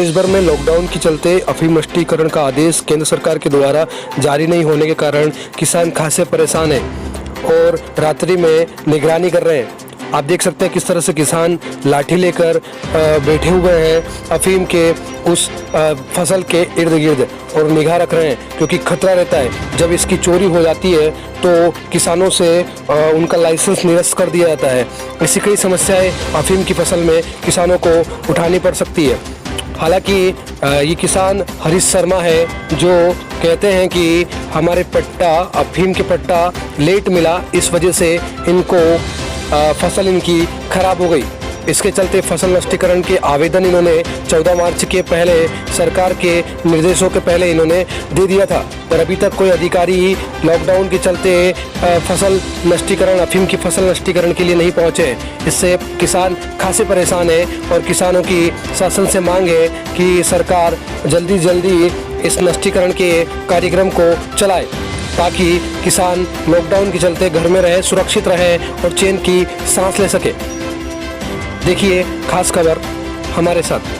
देश भर में लॉकडाउन के चलते अफीम नष्टीकरण का आदेश केंद्र सरकार के द्वारा जारी नहीं होने के कारण किसान खासे परेशान हैं और रात्रि में निगरानी कर रहे हैं। आप देख सकते हैं किस तरह से किसान लाठी लेकर बैठे हुए हैं अफीम के उस फसल के इर्द गिर्द और निगाह रख रहे हैं, क्योंकि खतरा रहता है जब इसकी चोरी हो जाती है तो किसानों से उनका लाइसेंस निरस्त कर दिया जाता है। ऐसी कई समस्याएं अफीम की फसल में किसानों को उठानी पड़ सकती है। हालांकि ये किसान हरीश शर्मा है जो कहते हैं कि हमारे पट्टा अफीम के पट्टा लेट मिला, इस वजह से इनको फसल इनकी खराब हो गई। इसके चलते फसल नष्टीकरण के आवेदन इन्होंने 14 मार्च के पहले सरकार के निर्देशों के पहले इन्होंने दे दिया था, पर अभी तक कोई अधिकारी लॉकडाउन के चलते फसल नष्टीकरण अफीम की फसल नष्टीकरण के लिए नहीं पहुंचे। इससे किसान खासे परेशान है और किसानों की शासन से मांग है कि सरकार जल्दी जल्दी इस नष्टीकरण के कार्यक्रम को चलाए ताकि किसान लॉकडाउन के चलते घर में रहे, सुरक्षित रहे और चैन की सांस ले सके। देखिए खास खबर हमारे साथ।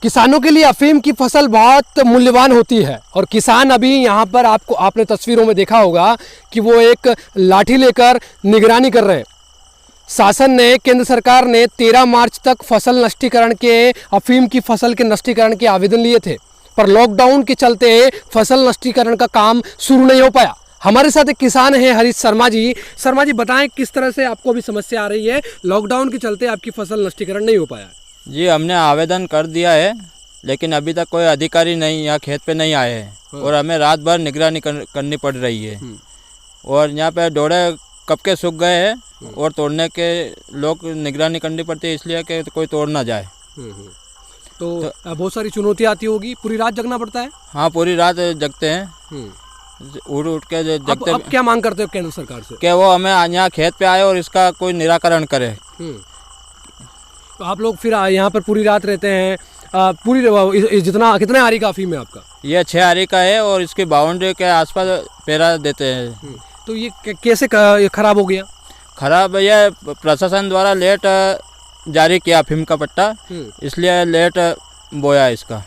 किसानों के लिए अफीम की फसल बहुत मूल्यवान होती है और किसान अभी यहाँ पर आपने तस्वीरों में देखा होगा कि वो एक लाठी लेकर निगरानी कर रहे हैं। शासन ने, केंद्र सरकार ने 13 मार्च तक फसल नष्टीकरण के अफीम की फसल के नष्टीकरण के आवेदन लिए थे, पर लॉकडाउन के चलते फसल नष्टीकरण का काम शुरू नहीं हो पाया। हमारे साथ एक किसान हैं हरीश शर्मा जी। शर्मा जी बताएं किस तरह से आपको अभी समस्या आ रही है, लॉकडाउन के चलते आपकी फसल नष्टीकरण नहीं हो पाया। जी हमने आवेदन कर दिया है, लेकिन अभी तक कोई अधिकारी नहीं यहाँ खेत पे नहीं आए हैं और हमें रात भर निगरानी करनी पड़ रही है और यहाँ पे डोड़े कब के सूख गए हैं और तोड़ने के लोग निगरानी करनी पड़ती है इसलिए कि कोई तोड़ ना जाए। तो बहुत सारी चुनौतियाँ आती होगी, पूरी रात जगना पड़ता है। हाँ पूरी रात जगते हैं, उठ के जगते। अब क्या मांग करते हो केंद्र सरकार से? कि वो हमें यहाँ खेत पे आए और इसका कोई निराकरण करे। तो आप लोग फिर यहाँ पर पूरी रात रहते हैं। कितने आरी का अफीम है आपका? ये 6 आरी का है और इसकी बाउंड्री के आसपास पेरा देते हैं। तो ये कैसे खराब हो गया? खराब ये प्रशासन द्वारा लेट जारी किया अफीम का पट्टा, इसलिए लेट बोया इसका।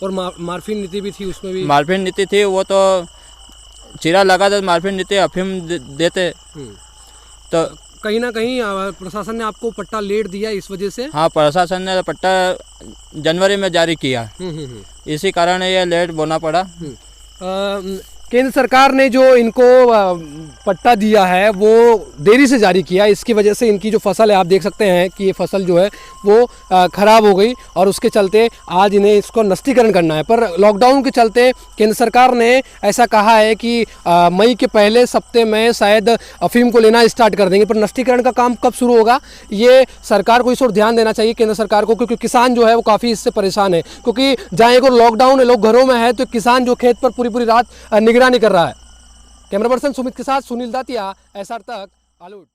और मार्फिन नीति भी थी, उसमें भी मार्फिन नीति थी, वो तो चीरा लगा था मार्फिन नीति अफीम देते। तो कहीं ना कहीं प्रशासन ने आपको पट्टा लेट दिया इस वजह से। हाँ प्रशासन ने पट्टा जनवरी में जारी किया, इसी कारण ये लेट बोना पड़ा। केंद्र सरकार ने जो इनको पट्टा दिया है वो देरी से जारी किया, इसकी वजह से इनकी जो फसल है आप देख सकते हैं कि ये फसल जो है वो ख़राब हो गई और उसके चलते आज इन्हें इसको नष्टीकरण करना है। पर लॉकडाउन के चलते केंद्र सरकार ने ऐसा कहा है कि मई के पहले सप्ताह में शायद अफीम को लेना स्टार्ट कर देंगे, पर नष्टीकरण का काम कब शुरू होगा ये सरकार को इस ओर ध्यान देना चाहिए केंद्र सरकार को, क्योंकि किसान जो है वो काफ़ी इससे परेशान है। क्योंकि जहाँ एक लॉकडाउन है, लोग घरों में है, तो किसान जो खेत पर पूरी रात निगरानी कर रहा है। कैमरा पर्सन सुमित के साथ सुनील दातिया, SR तक, आलूट।